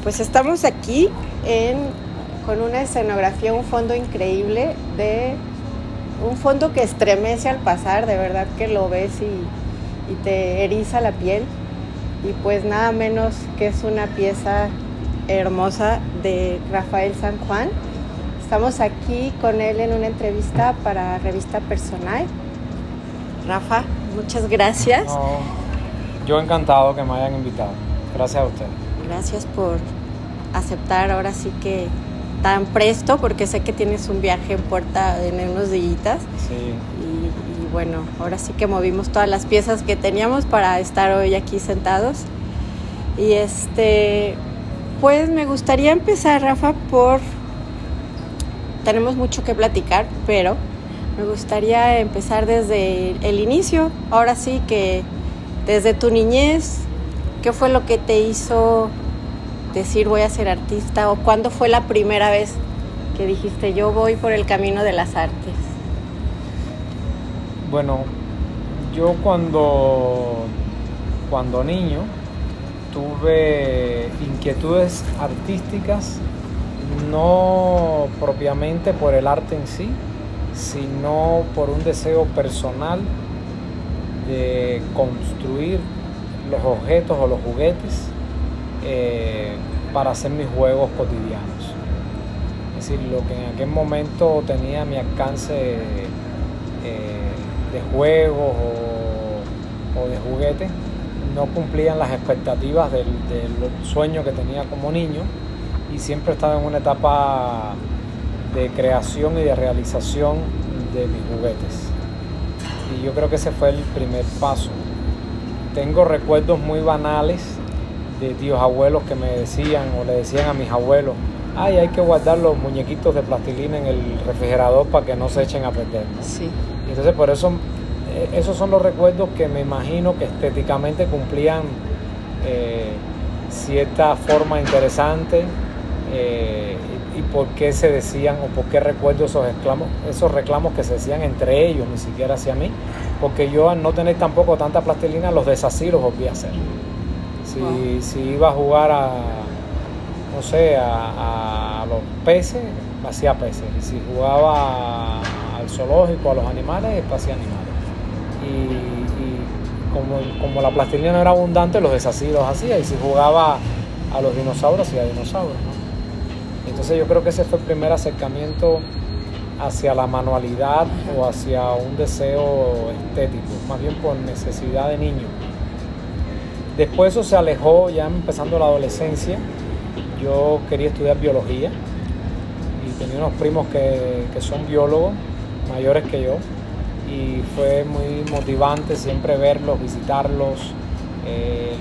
Pues estamos aquí con una escenografía, un fondo increíble, un fondo que estremece al pasar, de verdad que lo ves y te eriza la piel. Y pues nada menos que es una pieza hermosa de Rafael San Juan. Estamos aquí con él en una entrevista para Revista Personal. Rafa, muchas gracias. No, yo encantado que me hayan invitado. Gracias a ustedes. Gracias por aceptar ahora sí que tan presto, porque sé que tienes un viaje en puerta en unos días. Sí. Y bueno, ahora sí que movimos todas las piezas que teníamos para estar hoy aquí sentados. Y pues me gustaría empezar, Rafa, tenemos mucho que platicar, pero me gustaría empezar desde el inicio. Ahora sí que desde tu niñez, ¿qué fue lo que te hizo decir voy a ser artista? ¿O cuándo fue la primera vez que dijiste yo voy por el camino de las artes? Bueno, yo cuando niño tuve inquietudes artísticas, no propiamente por el arte en sí, sino por un deseo personal de construir los objetos o los juguetes para hacer mis juegos cotidianos. Es decir, lo que en aquel momento tenía a mi alcance de juegos o de juguetes no cumplían las expectativas del sueño que tenía como niño, y siempre estaba en una etapa de creación y de realización de mis juguetes. Y yo creo que ese fue el primer paso. Tengo recuerdos muy banales de tíos abuelos que me decían o le decían a mis abuelos: ay, hay que guardar los muñequitos de plastilina en el refrigerador para que no se echen a perder. Sí. Y entonces por eso esos son los recuerdos que me imagino que estéticamente cumplían cierta forma interesante, y por qué se decían o por qué recuerdo esos reclamos que se decían entre ellos, ni siquiera hacia mí, porque yo al no tener tampoco tanta plastilina los desasí, los volví a hacer. Si iba a jugar a los peces, hacía peces, y si jugaba al zoológico, a los animales, hacía animales. Y como la plastilina no era abundante, los desasí, los hacía, y si jugaba a los dinosaurios, hacía dinosaurios, ¿no? Entonces yo creo que ese fue el primer acercamiento hacia la manualidad o hacia un deseo estético, más bien por necesidad de niño. Después eso se alejó ya empezando la adolescencia. Yo quería estudiar biología y tenía unos primos que son biólogos, mayores que yo, y fue muy motivante siempre verlos, visitarlos,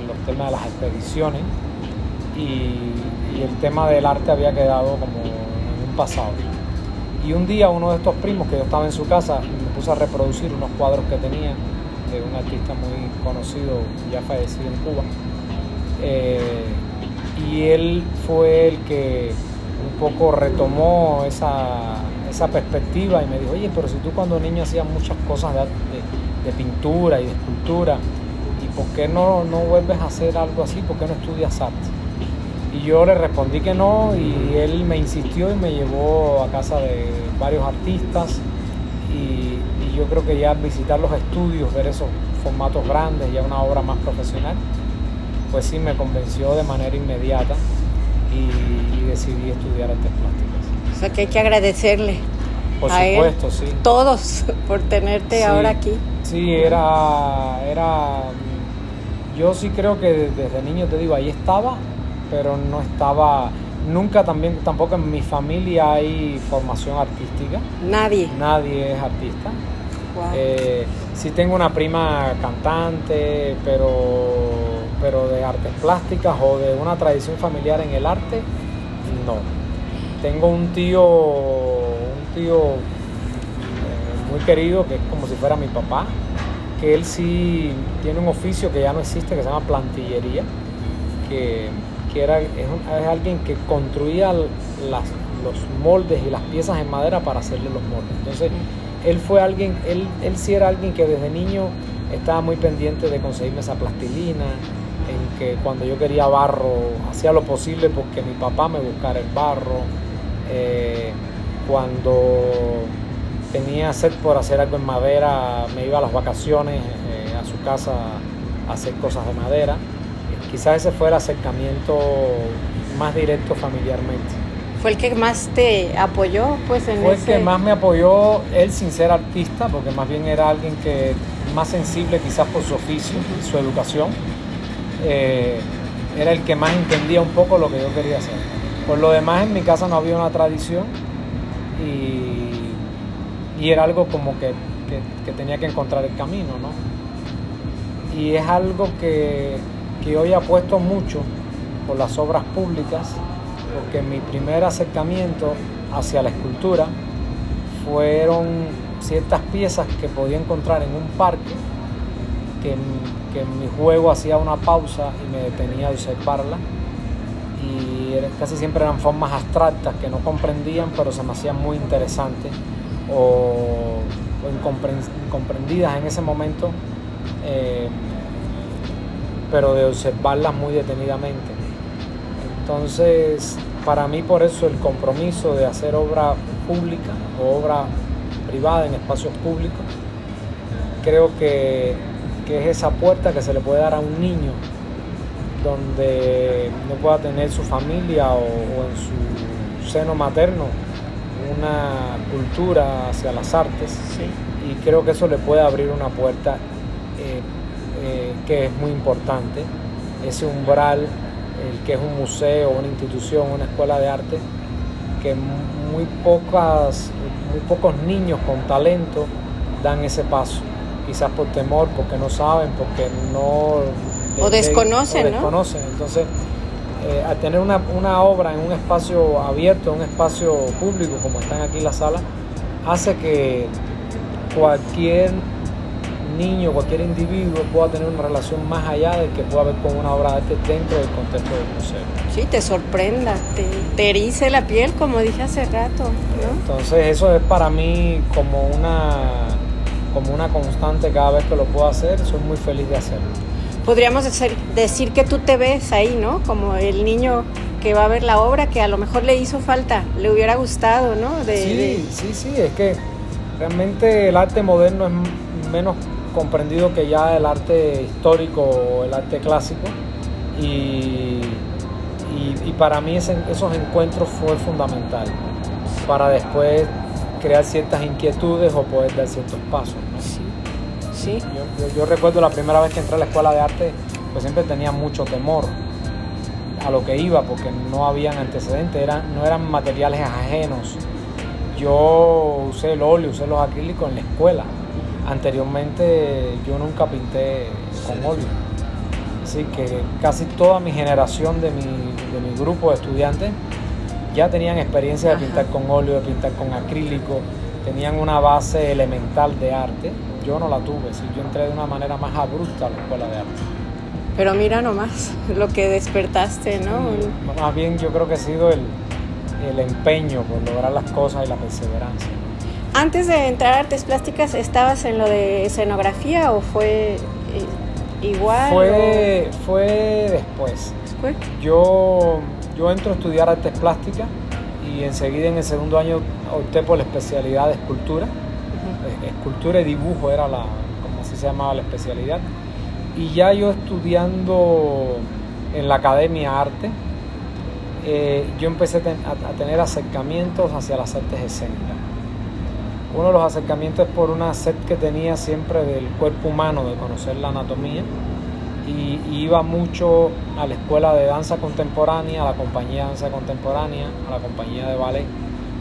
los temas de las expediciones, y el tema del arte había quedado como en un pasado. Y un día uno de estos primos, que yo estaba en su casa, me puse a reproducir unos cuadros que tenía de un artista muy conocido, ya fallecido en Cuba, y él fue el que un poco retomó esa perspectiva y me dijo: oye, pero si tú cuando niño hacías muchas cosas de pintura y de escultura, ¿y por qué no vuelves a hacer algo así? ¿Por qué no estudias arte? Y yo le respondí que no, y él me insistió y me llevó a casa de varios artistas, y yo creo que ya al visitar los estudios, ver esos formatos grandes, ya una obra más profesional, pues sí me convenció de manera inmediata y decidí estudiar artes plásticas. O sea que hay que agradecerle por a supuesto, él, sí. Todos por tenerte ahora aquí. Sí, yo sí creo que desde niño, te digo, ahí estaba, pero no estaba, nunca tampoco en mi familia hay formación artística. Nadie es artista. Wow. Sí tengo una prima cantante, pero de artes plásticas o de una tradición familiar en el arte, no. Tengo un tío muy querido, que es como si fuera mi papá, que él sí tiene un oficio que ya no existe, que se llama plantillería, que es alguien que construía los moldes y las piezas en madera para hacerle los moldes. Entonces él sí era alguien que desde niño estaba muy pendiente de conseguirme esa plastilina, en que cuando yo quería barro, hacía lo posible porque mi papá me buscara el barro. Cuando tenía sed por hacer algo en madera, me iba a las vacaciones a su casa a hacer cosas de madera. Quizás ese fue el acercamiento más directo familiarmente. ¿Fue el que más te apoyó? Pues, Fue el que más me apoyó, él sin ser artista, porque más bien era alguien que más sensible quizás por su oficio, su educación. Era el que más entendía un poco lo que yo quería hacer. Por lo demás, en mi casa no había una tradición y era algo como que tenía que encontrar el camino, ¿no? Y es algo que hoy apuesto mucho por las obras públicas, porque mi primer acercamiento hacia la escultura fueron ciertas piezas que podía encontrar en un parque, que en mi juego hacía una pausa y me detenía a observarla, y casi siempre eran formas abstractas que no comprendían, pero se me hacían muy interesantes o incomprendidas en ese momento, pero de observarlas muy detenidamente. Entonces, para mí, por eso el compromiso de hacer obra pública o obra privada en espacios públicos, creo que es esa puerta que se le puede dar a un niño donde no pueda tener su familia o en su seno materno una cultura hacia las artes. Sí. Y creo que eso le puede abrir una puerta que es muy importante, ese umbral, el que es un museo, una institución, una escuela de arte, que muy pocos niños con talento dan ese paso, quizás por temor, porque no saben, porque no... O desconocen, ¿no? Entonces, al tener una obra en un espacio abierto, un espacio público, como están aquí las salas, hace que cualquier niño, cualquier individuo pueda tener una relación más allá del que pueda haber con una obra de arte dentro del contexto del museo. Sí, te sorprenda, te erice la piel, como dije hace rato, ¿no? Entonces eso es para mí como una constante cada vez que lo puedo hacer. Soy muy feliz de hacerlo. Podríamos decir que tú te ves ahí, ¿no? Como el niño que va a ver la obra, que a lo mejor le hizo falta, le hubiera gustado, ¿no? Sí, es que realmente el arte moderno es menos comprendido que ya el arte histórico o el arte clásico, y para mí esos encuentros fue fundamental para después crear ciertas inquietudes o poder dar ciertos pasos, ¿no? Sí. Yo recuerdo la primera vez que entré a la escuela de arte, pues siempre tenía mucho temor a lo que iba, porque no habían antecedentes, no eran materiales ajenos. Yo usé el óleo, usé los acrílicos en la escuela. Anteriormente yo nunca pinté con óleo. Así que casi toda mi generación de mi grupo de estudiantes ya tenían experiencia de pintar con óleo, de pintar con acrílico, tenían una base elemental de arte. Yo no la tuve, yo entré de una manera más abrupta a la escuela de arte. Pero mira nomás lo que despertaste, ¿no? Más bien yo creo que ha sido el empeño por lograr las cosas y la perseverancia. Antes de entrar a artes plásticas, ¿estabas en lo de escenografía o fue igual? Fue después. ¿Fue? Yo entro a estudiar artes plásticas y enseguida en el segundo año opté por la especialidad de escultura. Escultura y dibujo era como así se llamaba la especialidad. Y ya yo estudiando en la Academia Arte, yo empecé a tener acercamientos hacia las artes escénicas. Uno de los acercamientos es por una sed que tenía siempre del cuerpo humano, de conocer la anatomía, y iba mucho a la escuela de danza contemporánea, a la compañía de danza contemporánea, a la compañía de ballet,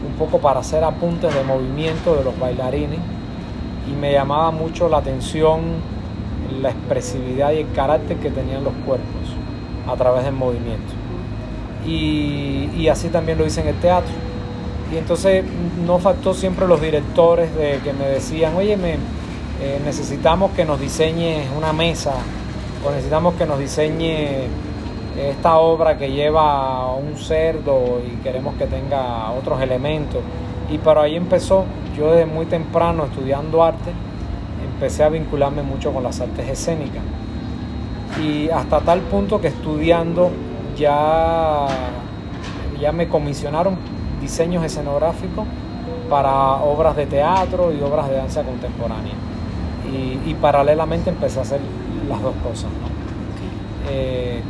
un poco para hacer apuntes de movimiento de los bailarines, y me llamaba mucho la atención la expresividad y el carácter que tenían los cuerpos a través del movimiento. Y así también lo hice en el teatro. Y entonces no faltó siempre los directores que me decían, oye, necesitamos que nos diseñes una mesa, o necesitamos que nos diseñe esta obra que lleva un cerdo y queremos que tenga otros elementos. Y por ahí empezó, yo desde muy temprano estudiando arte, empecé a vincularme mucho con las artes escénicas. y hasta tal punto que estudiando ya me comisionaron diseños escenográficos para obras de teatro y obras de danza contemporánea. Y paralelamente empecé a hacer las dos cosas, ¿no?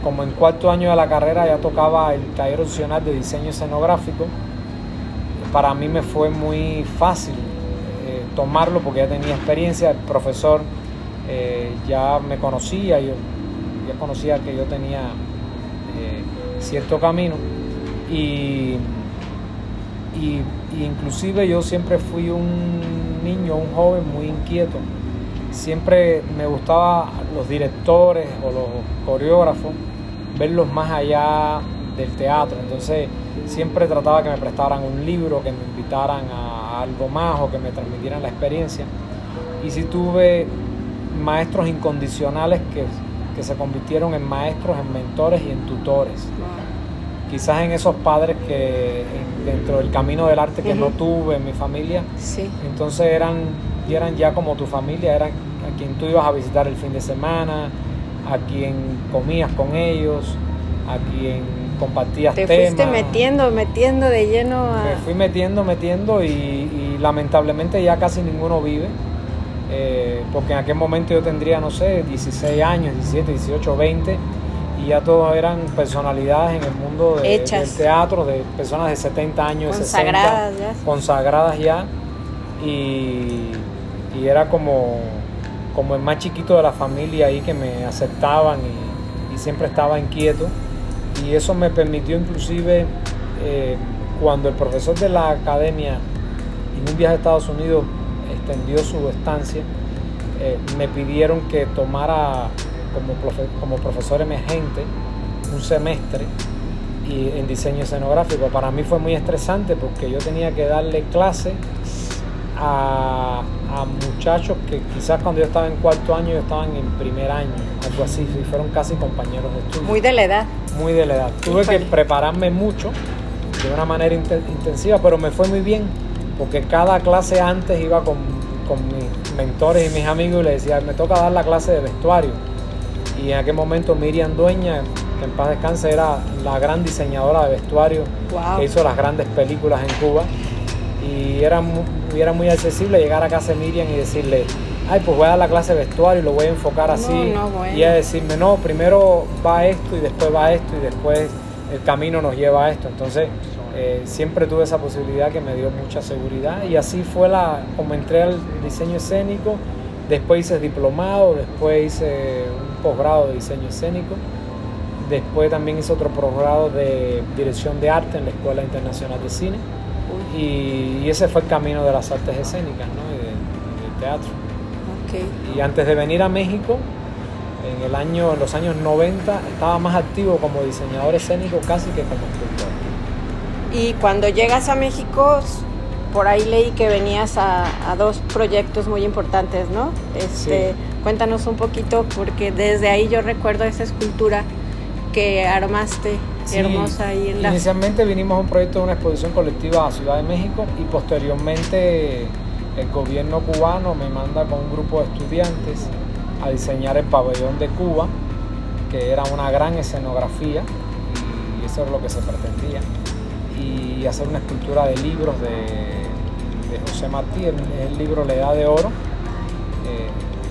Como en cuarto año de la carrera ya tocaba el taller opcional de diseño escenográfico, para mí me fue muy fácil tomarlo porque ya tenía experiencia. El profesor ya me conocía, yo ya conocía que yo tenía cierto camino y inclusive yo siempre fui un niño, un joven muy inquieto. Siempre me gustaba los directores o los coreógrafos, verlos más allá del teatro. Entonces siempre trataba que me prestaran un libro, que me invitaran a algo más o que me transmitieran la experiencia. Y sí tuve maestros incondicionales que se convirtieron en maestros, en mentores y en tutores. Quizás en esos padres que dentro del camino del arte que no tuve en mi familia, sí. Entonces eran ya como tu familia, eran a quien tú ibas a visitar el fin de semana, a quien comías con ellos, a quien compartías temas. Te fuiste metiendo de lleno a... Me fui metiendo y lamentablemente ya casi ninguno vive, porque en aquel momento yo tendría, no sé, 16 años, 17, 18, 20, y ya todos eran personalidades en el mundo del teatro, de personas de 70 años, consagradas 60, ya. Consagradas ya, y era como el más chiquito de la familia ahí que me aceptaban y siempre estaba inquieto, y eso me permitió inclusive cuando el profesor de la academia en un viaje a Estados Unidos extendió su estancia, me pidieron que tomara como profesor emergente un semestre en diseño escenográfico. Para mí fue muy estresante porque yo tenía que darle clase a muchachos que quizás cuando yo estaba en cuarto año yo estaban en primer año, algo así, y fueron casi compañeros de estudio. Muy de la edad. Tuve que prepararme mucho, de una manera intensiva, pero me fue muy bien, porque cada clase antes iba con mis mentores y mis amigos y les decía, me toca dar la clase de vestuario. Y en aquel momento Miriam Dueña, que en paz descanse, era la gran diseñadora de vestuario, wow, que hizo las grandes películas en Cuba. Y era muy accesible llegar a casa de Miriam y decirle, ay, pues voy a dar la clase de vestuario y lo voy a enfocar así. Bueno. Y ella decirme, no, primero va esto y después va esto y después el camino nos lleva a esto. Entonces siempre tuve esa posibilidad que me dio mucha seguridad, y así fue como entré al diseño escénico. Después hice diplomado, después hice un posgrado de diseño escénico, después también hice otro posgrado de dirección de arte en la Escuela Internacional de Cine, y ese fue el camino de las artes escénicas, ¿no? y del teatro. Okay. Y antes de venir a México, en los años 90, estaba más activo como diseñador escénico casi que como escultor. Y cuando llegas a México, por ahí leí que venías a dos proyectos muy importantes, ¿no? Sí. Cuéntanos un poquito, porque desde ahí yo recuerdo esa escultura que armaste, sí, hermosa ahí en Inicialmente vinimos a un proyecto de una exposición colectiva a Ciudad de México, y posteriormente el gobierno cubano me manda con un grupo de estudiantes a diseñar el pabellón de Cuba, que era una gran escenografía, y eso es lo que se pretendía, y hacer una escultura de libros de José Martí, el libro La Edad de Oro,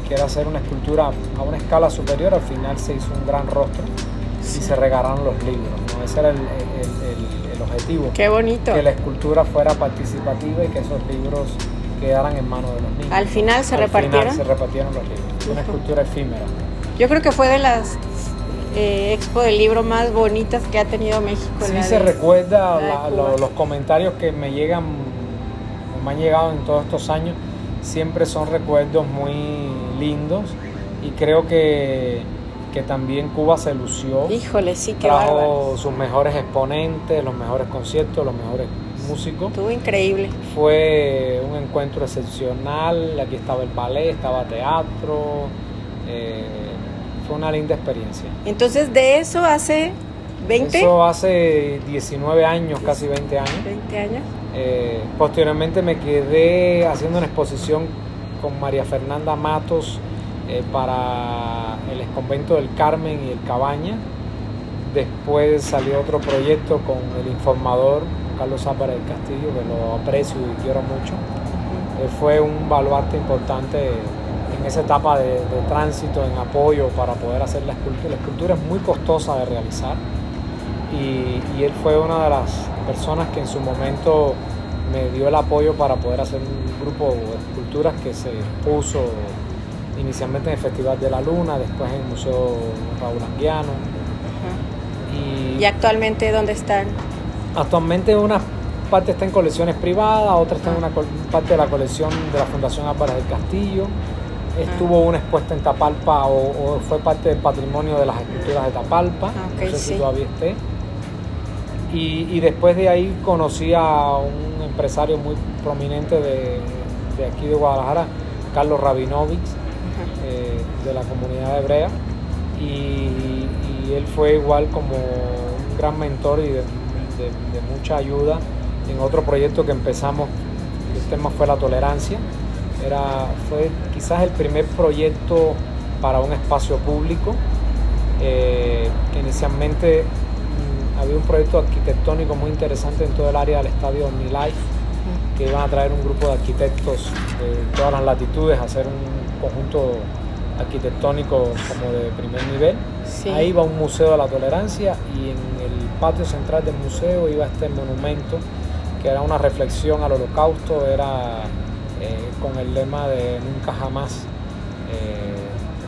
que era hacer una escultura a una escala superior. Al final se hizo un gran rostro, sí, y se regalaron los libros, ¿no? Ese era el objetivo. ¡Qué bonito! Que la escultura fuera participativa y que esos libros quedaran en manos de los niños. ¿Al final se repartieron? Al final se repartieron los libros. Una escultura efímera. Yo creo que fue de las expo del libro más bonitas que ha tenido México. Sí, se recuerda los comentarios que me han llegado en todos estos años, siempre son recuerdos muy lindos, y creo que también Cuba se lució. Híjole, sí, qué trajo bárbaro. Sus mejores exponentes, los mejores conciertos, los mejores músicos. Estuvo increíble. Fue un encuentro excepcional. Aquí estaba el ballet, estaba teatro. Fue una linda experiencia. Entonces, de eso hace 20. Eso hace 19 años, casi 20 años. 20 años. Posteriormente me quedé haciendo una exposición con María Fernanda Matos para el exconvento del Carmen y el Cabaña. Después salió otro proyecto con el informador Carlos Álvarez del Castillo, que lo aprecio y quiero mucho. Fue un baluarte importante en esa etapa de tránsito, en apoyo para poder hacer la escultura. La escultura es muy costosa de realizar y él fue una de las personas que en su momento me dio el apoyo para poder hacer un grupo de esculturas que se puso inicialmente en el Festival de la Luna, después en el Museo Raúl Anguiano. ¿Y actualmente dónde están? Actualmente una parte está en colecciones privadas, otra está en una parte de la colección de la Fundación Álvarez del Castillo. Estuvo una expuesta en Tapalpa o fue parte del patrimonio de las esculturas de Tapalpa, Okay, no sé si todavía esté. Y después de ahí conocí a un empresario muy prominente de aquí de Guadalajara, Carlos Rabinovich, de la comunidad hebrea, y él fue igual como un gran mentor y de mucha ayuda en otro proyecto que empezamos. El tema fue la tolerancia. Fue quizás el primer proyecto para un espacio público, que inicialmente había un proyecto arquitectónico muy interesante en todo el área del estadio OmniLife, que iban a traer un grupo de arquitectos de todas las latitudes a hacer un conjunto arquitectónico como de primer nivel. Sí. Ahí iba un museo de la tolerancia y en el patio central del museo iba este monumento que era una reflexión al holocausto, era con el lema de nunca jamás,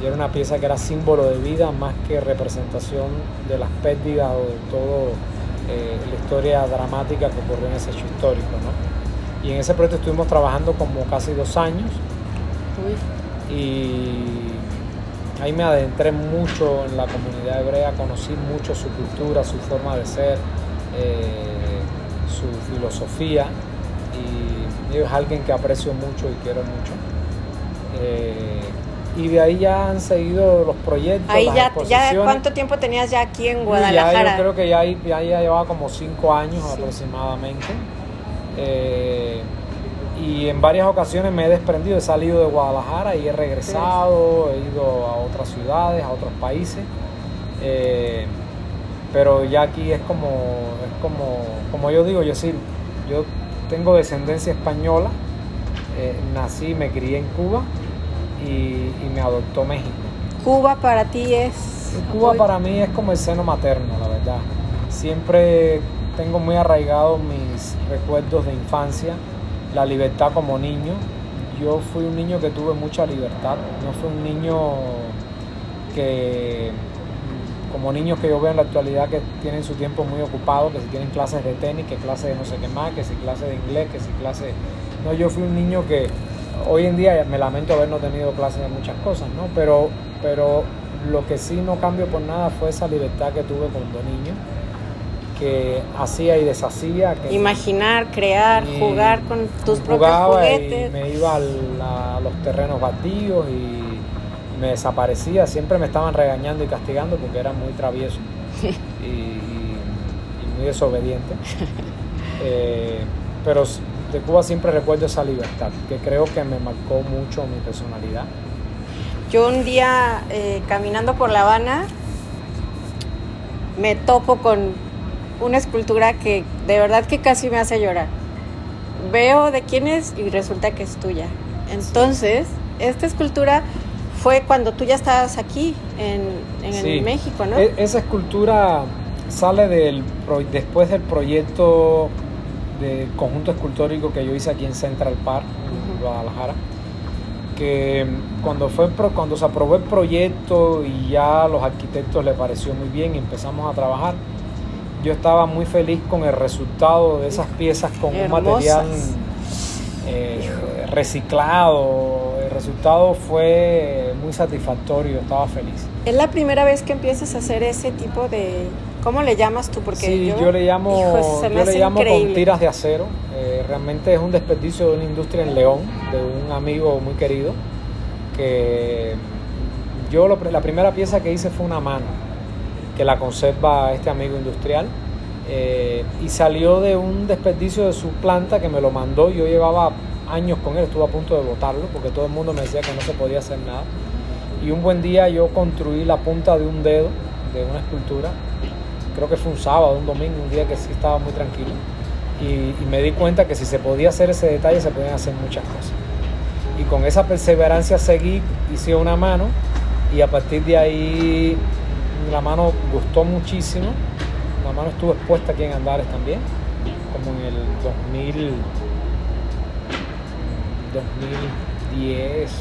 y era una pieza que era símbolo de vida más que representación de las pérdidas o de todo la historia dramática que ocurrió en ese hecho histórico, ¿no? Y en ese proyecto estuvimos trabajando como casi 2 años. Y ahí me adentré mucho en la comunidad hebrea, conocí mucho su cultura, su forma de ser, su filosofía, y es alguien que aprecio mucho y quiero mucho. Y de ahí ya han seguido los proyectos, ahí las exposiciones. ¿Ya cuánto tiempo tenías ya aquí en Guadalajara? Yo creo que ya llevaba como 5 años aproximadamente. Y en varias ocasiones me he desprendido, he salido de Guadalajara y he regresado, he ido a otras ciudades, a otros países, pero ya aquí es como yo digo, yo tengo descendencia española, nací, me crié en Cuba y me adoptó México. ¿Cuba para ti es? Cuba para mí es como el seno materno, la verdad. Siempre tengo muy arraigados mis recuerdos de infancia, la libertad como niño. Yo fui un niño que tuve mucha libertad, no fui un niño que, como niños que yo veo en la actualidad que tienen su tiempo muy ocupado, que si tienen clases de tenis, que clases de no sé qué más, que si clases de inglés, que si clases... No, yo fui un niño que hoy en día me lamento haber no tenido clases de muchas cosas, ¿no? Pero lo que sí no cambio por nada fue esa libertad que tuve cuando niño, que hacía y deshacía. Que imaginar, crear, jugar con tus propios juguetes. Y me iba a los terrenos baldíos y me desaparecía. Siempre me estaban regañando y castigando porque era muy travieso y muy desobediente. Pero de Cuba siempre recuerdo esa libertad, que creo que me marcó mucho mi personalidad. Yo un día, caminando por La Habana, me topo con una escultura que de verdad que casi me hace llorar. Veo de quién es y resulta que es tuya. Entonces, esta escultura fue cuando tú ya estabas aquí en México, ¿no? Esa escultura sale después del proyecto de conjunto escultórico que yo hice aquí en Central Park, en Guadalajara, que cuando se aprobó el proyecto y ya a los arquitectos les pareció muy bien y empezamos a trabajar, yo estaba muy feliz con el resultado de esas piezas con un material reciclado. El resultado fue muy satisfactorio, estaba feliz. ¿Es la primera vez que empiezas a hacer ese tipo de... ¿Cómo le llamas tú? Porque sí, yo le llamo con tiras de acero. Realmente es un desperdicio de una industria en León, de un amigo muy querido, que la primera pieza que hice fue una mano, que la conserva este amigo industrial, y salió de un desperdicio de su planta que me lo mandó. Yo llevaba años con él, estuve a punto de botarlo porque todo el mundo me decía que no se podía hacer nada, Y un buen día yo construí la punta de un dedo de una escultura. Creo que fue un sábado, un domingo, un día que sí estaba muy tranquilo. Y me di cuenta que si se podía hacer ese detalle, se podían hacer muchas cosas. Y con esa perseverancia seguí, hice una mano, y a partir de ahí la mano gustó muchísimo. La mano estuvo expuesta aquí en Andares también, como en el 2010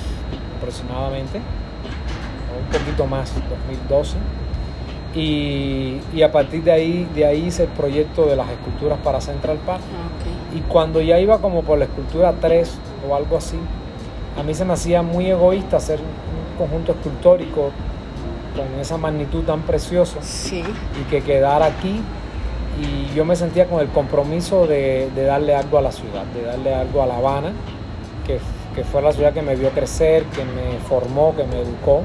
aproximadamente, o un poquito más, 2012. Y a partir de ahí hice el proyecto de las esculturas para Central Park. Okay. Y cuando ya iba como por la escultura 3 o algo así, a mí se me hacía muy egoísta hacer un conjunto escultórico con esa magnitud tan preciosa, sí, y que quedara aquí. Y yo me sentía con el compromiso de darle algo a la ciudad, de darle algo a La Habana, que fue la ciudad que me vio crecer, que me formó, que me educó.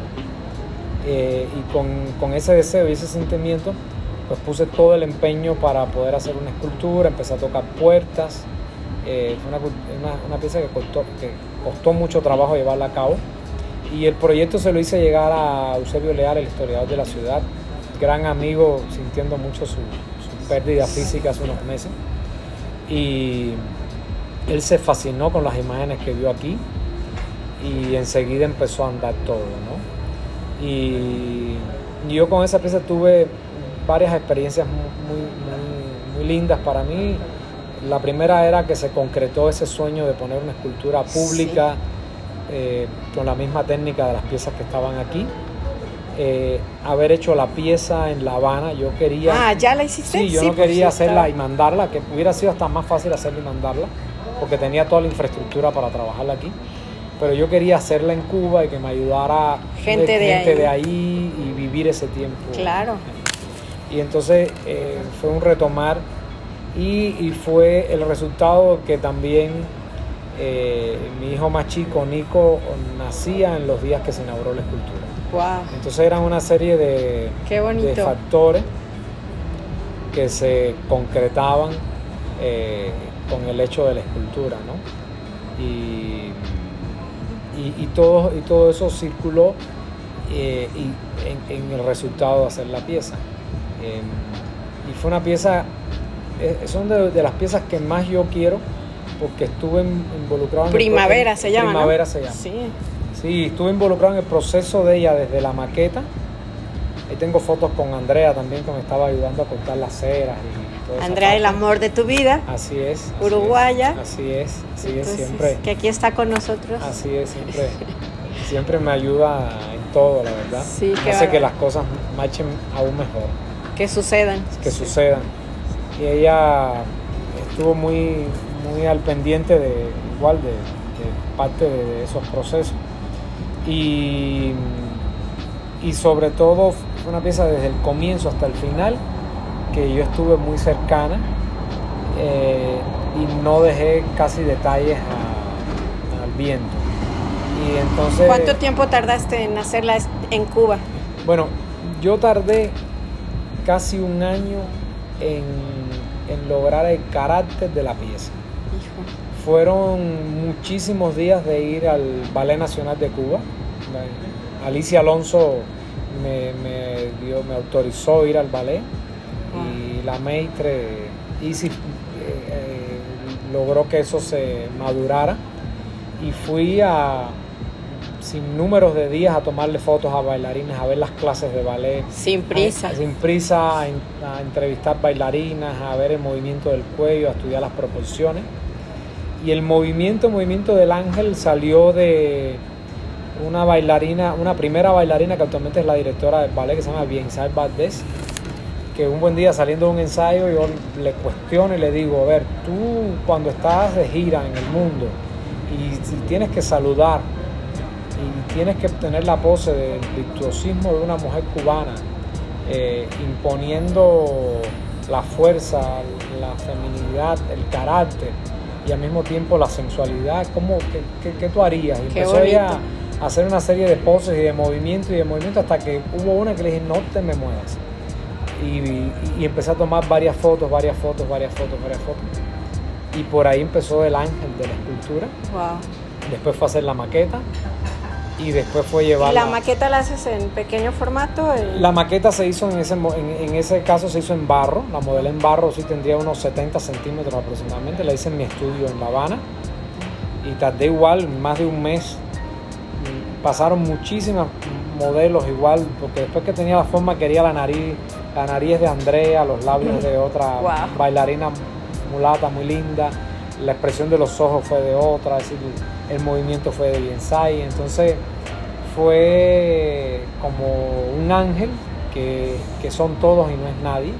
Y con ese deseo y ese sentimiento, pues puse todo el empeño para poder hacer una escultura. Empecé a tocar puertas. Fue una pieza que costó mucho trabajo llevarla a cabo, y el proyecto se lo hice llegar a Eusebio Leal, el historiador de la ciudad, gran amigo, sintiendo mucho su pérdida física hace unos meses, y él se fascinó con las imágenes que vio aquí, y enseguida empezó a andar todo, ¿no? Y yo con esa pieza tuve varias experiencias muy lindas para mí. La primera era que se concretó ese sueño de poner una escultura pública, sí, con la misma técnica de las piezas que estaban aquí. Haber hecho la pieza en La Habana, yo quería... Ah, ¿ya la hiciste? Sí, yo no quería hacerla y mandarla, que hubiera sido hasta más fácil hacerla y mandarla, porque tenía toda la infraestructura para trabajarla aquí. Pero yo quería hacerla en Cuba y que me ayudara gente de ahí y vivir ese tiempo. Claro. Y entonces fue un retomar, y fue el resultado que también mi hijo más chico, Nico, nacía en los días que se inauguró la escultura. Wow. Entonces eran una serie de factores que se concretaban con el hecho de la escultura, ¿no? Y todo eso circuló en el resultado de hacer la pieza. Y fue una pieza, son de las piezas que más yo quiero, porque estuve involucrado en Primavera se llama, Primavera, ¿no? se llama. Sí. Sí, estuve involucrado en el proceso de ella desde la maqueta. Ahí tengo fotos con Andrea también, que me estaba ayudando a cortar las ceras y todo eso. Andrea, el amor de tu vida. Así es. Uruguaya. Así es, Entonces, siempre. Que aquí está con nosotros. Así es, siempre me ayuda en todo, la verdad. Sí, hace que las cosas marchen aún mejor. Que sucedan. Y ella estuvo muy al pendiente de parte de esos procesos. Y sobre todo fue una pieza desde el comienzo hasta el final que yo estuve muy cercana, y no dejé casi detalles al viento. Y entonces, ¿cuánto tiempo tardaste en hacerla en Cuba? Bueno, yo tardé casi un año en lograr el carácter de la pieza. Hijo. Fueron muchísimos días de ir al Ballet Nacional de Cuba. Alicia Alonso me autorizó ir al ballet, y la maître Isi logró que eso se madurara, y fui sin números de días a tomarle fotos a bailarines, a ver las clases de ballet. Sin prisa. A entrevistar bailarinas, a ver el movimiento del cuello, a estudiar las proporciones. Y el movimiento del ángel salió de una primera bailarina que actualmente es la directora del ballet, que se llama Biensal Valdés, que un buen día saliendo de un ensayo yo le cuestiono y le digo: a ver, tú cuando estás de gira en el mundo y si tienes que saludar y tienes que tener la pose del virtuosismo de una mujer cubana, imponiendo la fuerza, la feminidad, el carácter y al mismo tiempo la sensualidad, ¿qué tú harías? Y empezó ella a hacer una serie de poses y de movimientos hasta que hubo una que le dije: no te me muevas. Y empecé a tomar varias fotos. Y por ahí empezó el ángel de la escultura. Wow. Después fue a hacer la maqueta. y después fue llevarla. ¿Y la maqueta la haces en pequeño formato? La maqueta se hizo en ese caso se hizo en barro, la modelé en barro, sí tendría unos 70 centímetros aproximadamente, la hice en mi estudio en La Habana y tardé igual más de un mes. Pasaron muchísimos modelos igual, porque después que tenía la forma quería la nariz de Andrea, los labios de otra bailarina mulata muy linda, la expresión de los ojos fue de otra, es decir, el movimiento fue de Liensay, entonces fue como un ángel que son todos y no es nadie,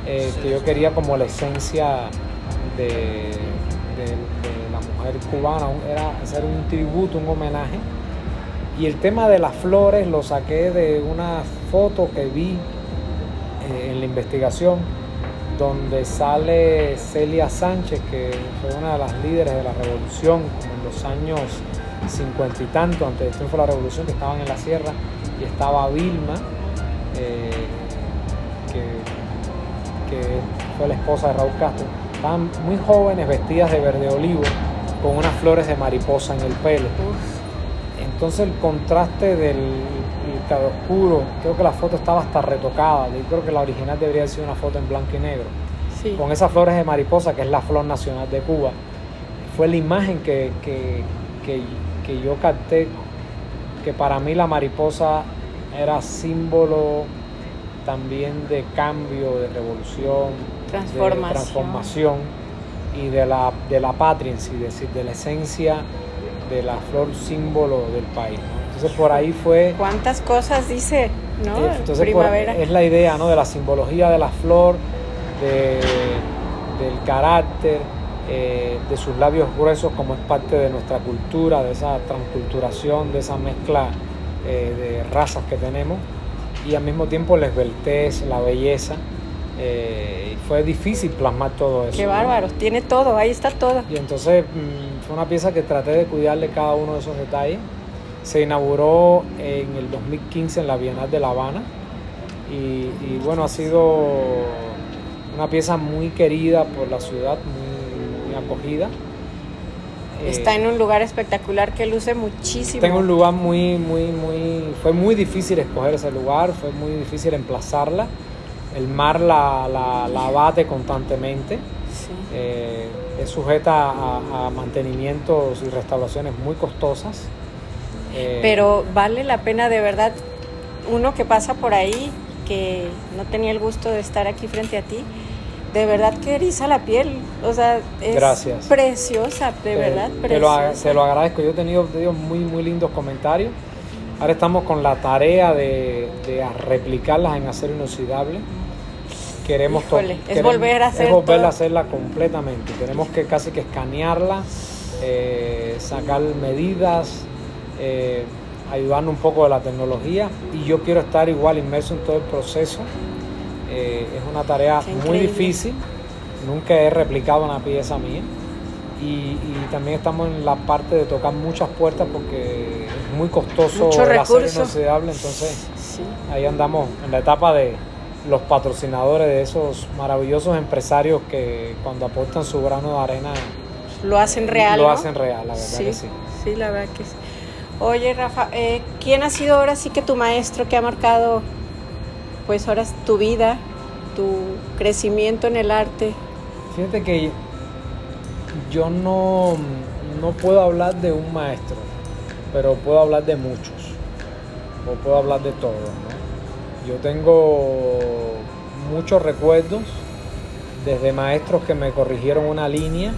que yo quería como la esencia de la mujer cubana, era hacer un tributo, un homenaje. Y el tema de las flores lo saqué de una foto que vi en la investigación, donde sale Celia Sánchez, que fue una de las líderes de la revolución, como en los años 50 y tanto, antes del triunfo de la revolución, que estaban en la sierra, y estaba Vilma, que fue la esposa de Raúl Castro. Estaban muy jóvenes, vestidas de verde olivo, con unas flores de mariposa en el pelo. Entonces el contraste del claroscuro, creo que la foto estaba hasta retocada, yo creo que la original debería ser una foto en blanco y negro, sí, con esas flores de mariposa, que es la flor nacional de Cuba. Fue la imagen que yo capté, que para mí la mariposa era símbolo también de cambio, de revolución, de transformación y de la patria en sí, es decir, de la esencia de la flor símbolo del país, ¿no? Entonces por ahí fue... ¿Cuántas cosas dice, no? Entonces Primavera. Es la idea, ¿no? De la simbología de la flor, del carácter, de sus labios gruesos, como es parte de nuestra cultura, de esa transculturación, de esa mezcla de razas que tenemos, y al mismo tiempo la esbeltez, la belleza. Fue difícil plasmar todo eso. Qué bárbaro, ¿no? Tiene todo, ahí está todo. Y entonces fue una pieza que traté de cuidarle cada uno de esos detalles. Se inauguró en el 2015 en la Bienal de La Habana y bueno, ha sido una pieza muy querida por la ciudad, muy acogida. Está en un lugar espectacular que luce muchísimo. Está en un lugar fue muy difícil escoger ese lugar, fue muy difícil emplazarla. El mar la abate constantemente, sí. Es sujeta a mantenimientos y restauraciones muy costosas. Pero vale la pena de verdad, uno que pasa por ahí, que no tenía el gusto de estar aquí frente a ti, de verdad que eriza la piel, o sea, es Gracias. Preciosa, de verdad, preciosa. Te lo agradezco, yo he tenido muy lindos comentarios. Ahora estamos con la tarea de replicarlas en acero inoxidable. Queremos volver a hacerla completamente. Tenemos que casi que escanearla, sacar medidas, ayudarnos un poco de la tecnología, y yo quiero estar igual inmerso en todo el proceso. Es una tarea muy difícil, nunca he replicado una pieza mía. Y también estamos en la parte de tocar muchas puertas, porque es muy costoso el acero inoxidable, entonces sí. Ahí andamos en la etapa de los patrocinadores, de esos maravillosos empresarios que cuando aportan su grano de arena lo hacen real, la sí, verdad que sí. Sí, la verdad que sí. Oye, Rafa, ¿quién ha sido ahora sí que tu maestro que ha marcado pues ahora tu vida, tu crecimiento en el arte? Fíjate que yo no puedo hablar de un maestro, pero puedo hablar de muchos, o puedo hablar de todos, ¿no? Yo tengo muchos recuerdos, desde maestros que me corrigieron una línea,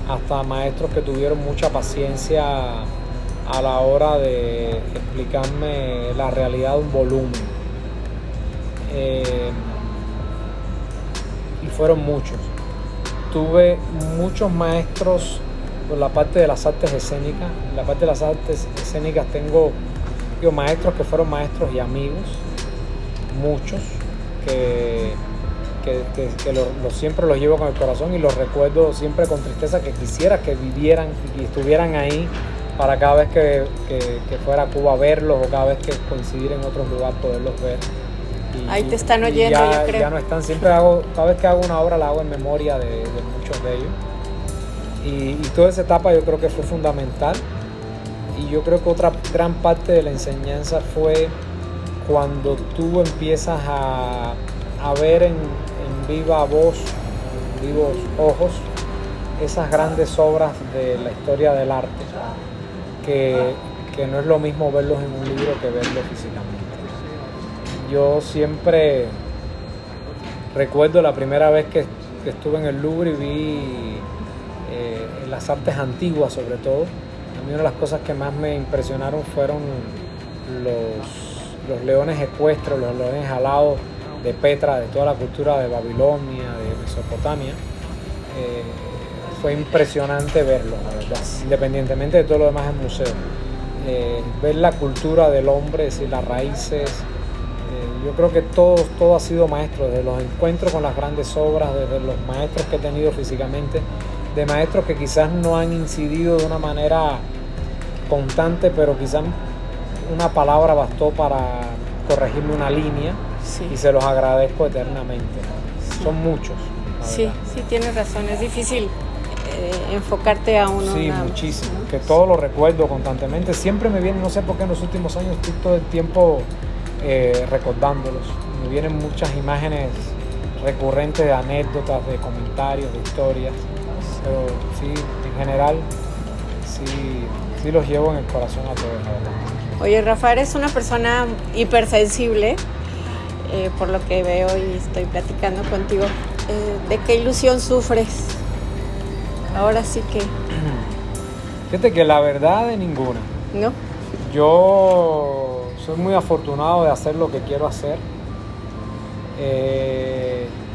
hasta maestros que tuvieron mucha paciencia a la hora de explicarme la realidad de un volumen. Y fueron muchos. Tuve muchos maestros por la parte de las artes escénicas. En la parte de las artes escénicas tengo maestros que fueron maestros y amigos, muchos, que siempre los llevo con el corazón y los recuerdo siempre con tristeza, que quisiera que vivieran y estuvieran ahí para cada vez que fuera a Cuba a verlos, o cada vez que coincidir en otros lugares poderlos ver. Ahí te están oyendo, yo creo. Ya no están, cada vez que hago una obra la hago en memoria de muchos de ellos. Y toda esa etapa yo creo que fue fundamental. Y yo creo que otra gran parte de la enseñanza fue cuando tú empiezas a ver en viva voz, en vivos ojos, esas grandes obras de la historia del arte, que no es lo mismo verlos en un libro que verlos físicamente. Yo siempre recuerdo la primera vez que estuve en el Louvre y vi las artes antiguas, sobre todo. A mí una de las cosas que más me impresionaron fueron los leones ecuestres, los leones alados de Petra, de toda la cultura de Babilonia, de Mesopotamia. Fue impresionante verlo, la verdad, independientemente de todo lo demás en museo. Ver la cultura del hombre, es decir, las raíces. Yo creo que todo ha sido maestro, desde los encuentros con las grandes obras, desde los maestros que he tenido físicamente, de maestros que quizás no han incidido de una manera constante, pero quizás una palabra bastó para corregirme una línea, sí. Y se los agradezco eternamente. Sí. Son muchos. Sí, sí, tienes razón, es difícil enfocarte a uno. Sí, muchísimo, ¿no? Que todo lo recuerdo constantemente. Siempre me vienen, no sé por qué en los últimos años estoy todo el tiempo recordándolos. Me vienen muchas imágenes recurrentes de anécdotas, de comentarios, de historias. Pero sí, en general, sí los llevo en el corazón a todos, la verdad. Oye, Rafa, eres una persona hipersensible, por lo que veo y estoy platicando contigo. ¿De qué ilusión sufres? Ahora sí que... Fíjate que la verdad de ninguna. ¿No? Yo soy muy afortunado de hacer lo que quiero hacer.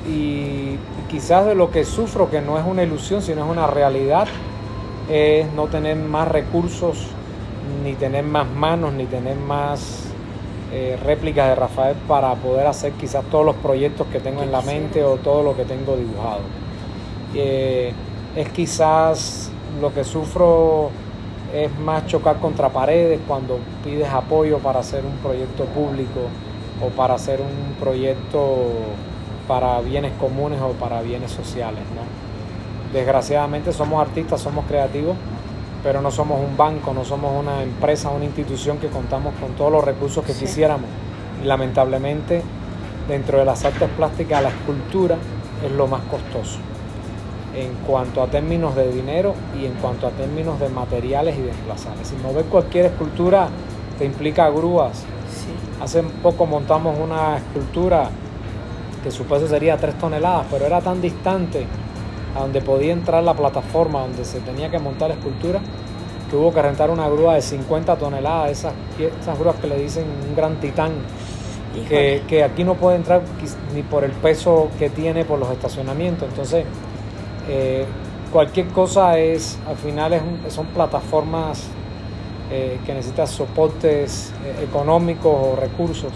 Y quizás de lo que sufro, que no es una ilusión, sino es una realidad, es no tener más recursos, ni tener más manos, ni tener más réplicas de Rafael para poder hacer quizás todos los proyectos que tengo en la mente o todo lo que tengo dibujado. Es quizás lo que sufro es más chocar contra paredes cuando pides apoyo para hacer un proyecto público o para hacer un proyecto para bienes comunes o para bienes sociales, ¿no? Desgraciadamente somos artistas, somos creativos, pero no somos un banco, no somos una empresa, una institución que contamos con todos los recursos que quisiéramos. Y lamentablemente, dentro de las artes plásticas, la escultura es lo más costoso en cuanto a términos de dinero y en cuanto a términos de materiales y desplazables. Si mover cualquier escultura te implica grúas. Sí. Hace poco montamos una escultura que su peso sería 3 toneladas, pero era tan distante a donde podía entrar la plataforma donde se tenía que montar la escultura, que hubo que rentar una grúa de 50 toneladas, esas grúas que le dicen un gran titán, que aquí no puede entrar ni por el peso que tiene por los estacionamientos. Entonces, cualquier cosa al final son plataformas que necesitan soportes económicos o recursos.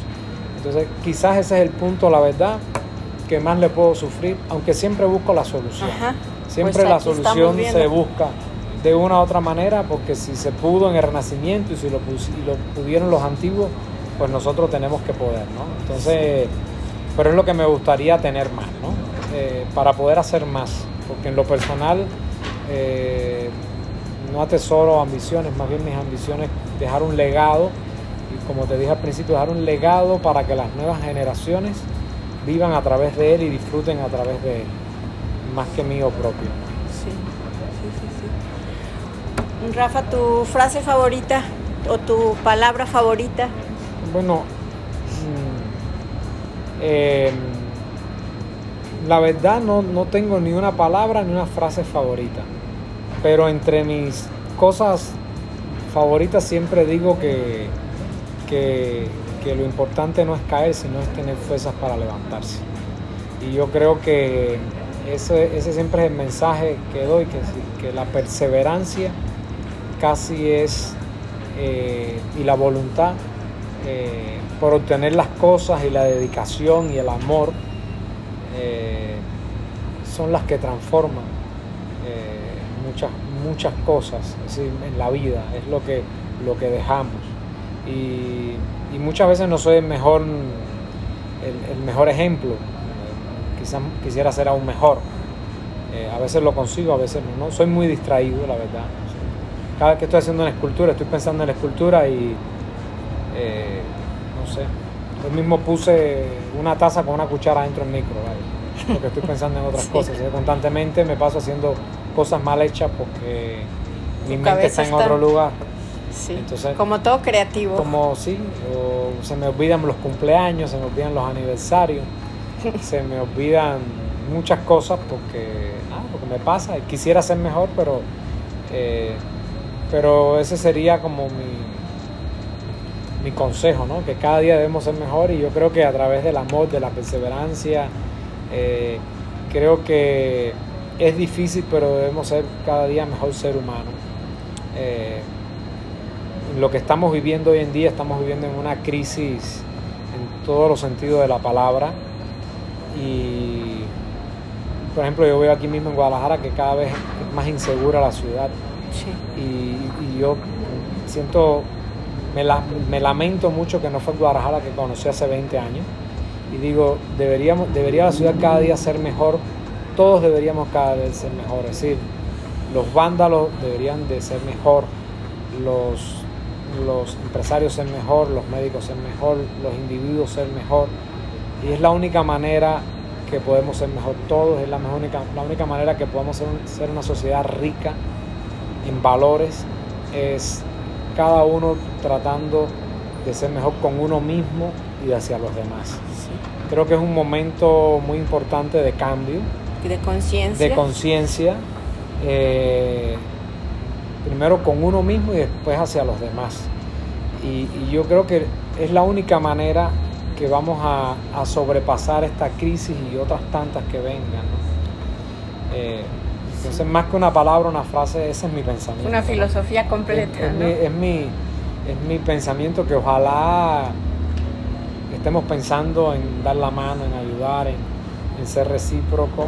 Entonces, quizás ese es el punto, la verdad, que más le puedo sufrir, aunque siempre busco la solución. Ajá. Siempre Pues la solución se busca de una u otra manera, porque si se pudo en el Renacimiento y si lo pudieron los antiguos, pues nosotros tenemos que poder, ¿no? Entonces, pero es lo que me gustaría tener más, ¿no? Para poder hacer más, porque en lo personal no atesoro ambiciones, más bien mis ambiciones dejar un legado, y como te dije al principio, dejar un legado para que las nuevas generaciones vivan a través de él y disfruten a través de él, más que mío propio. Sí. Rafa, ¿tu frase favorita o tu palabra favorita? Bueno, la verdad no tengo ni una palabra ni una frase favorita, pero entre mis cosas favoritas siempre digo que lo importante no es caer, sino es tener fuerzas para levantarse. Y yo creo que ese siempre es el mensaje que doy, que la perseverancia casi es, y la voluntad por obtener las cosas, y la dedicación y el amor son las que transforman muchas cosas, es decir, en la vida, es lo que dejamos. Y muchas veces no soy el mejor ejemplo, quizás quisiera ser aún mejor, a veces lo consigo, a veces no, soy muy distraído, la verdad, cada vez que estoy haciendo una escultura, estoy pensando en la escultura y no sé, yo mismo puse una taza con una cuchara dentro del micro, ¿vale? Porque estoy pensando en otras cosas. Yo constantemente me paso haciendo cosas mal hechas porque mi mente está en otro lugar. Sí. Entonces, como todo creativo. Como sí, o se me olvidan los cumpleaños, se me olvidan los aniversarios, se me olvidan muchas cosas porque me pasa. Quisiera ser mejor, pero ese sería como mi consejo, ¿no? Que cada día debemos ser mejor, y yo creo que a través del amor, de la perseverancia, creo que es difícil, pero debemos ser cada día mejor ser humano. Lo que estamos viviendo hoy en día, estamos viviendo en una crisis en todos los sentidos de la palabra, y por ejemplo yo veo aquí mismo en Guadalajara que cada vez es más insegura la ciudad. Sí. Y yo siento, me lamento mucho que no fue Guadalajara que conocí hace 20 años, y digo, debería la ciudad cada día ser mejor, todos deberíamos cada vez ser mejor, es decir, los vándalos deberían de ser mejor, los empresarios ser mejor, los médicos ser mejor, los individuos ser mejor, y es la única manera que podemos ser mejor todos, es la única manera que podemos ser una sociedad rica en valores, es cada uno tratando de ser mejor con uno mismo y hacia los demás. Sí. Creo que es un momento muy importante de cambio, de conciencia, primero con uno mismo y después hacia los demás, y yo creo que es la única manera que vamos a sobrepasar esta crisis y otras tantas que vengan, ¿no? Entonces, más que una palabra, una frase, ese es mi pensamiento. Una filosofía completa, ¿no? Es mi pensamiento, que ojalá estemos pensando en dar la mano, en ayudar, en ser recíproco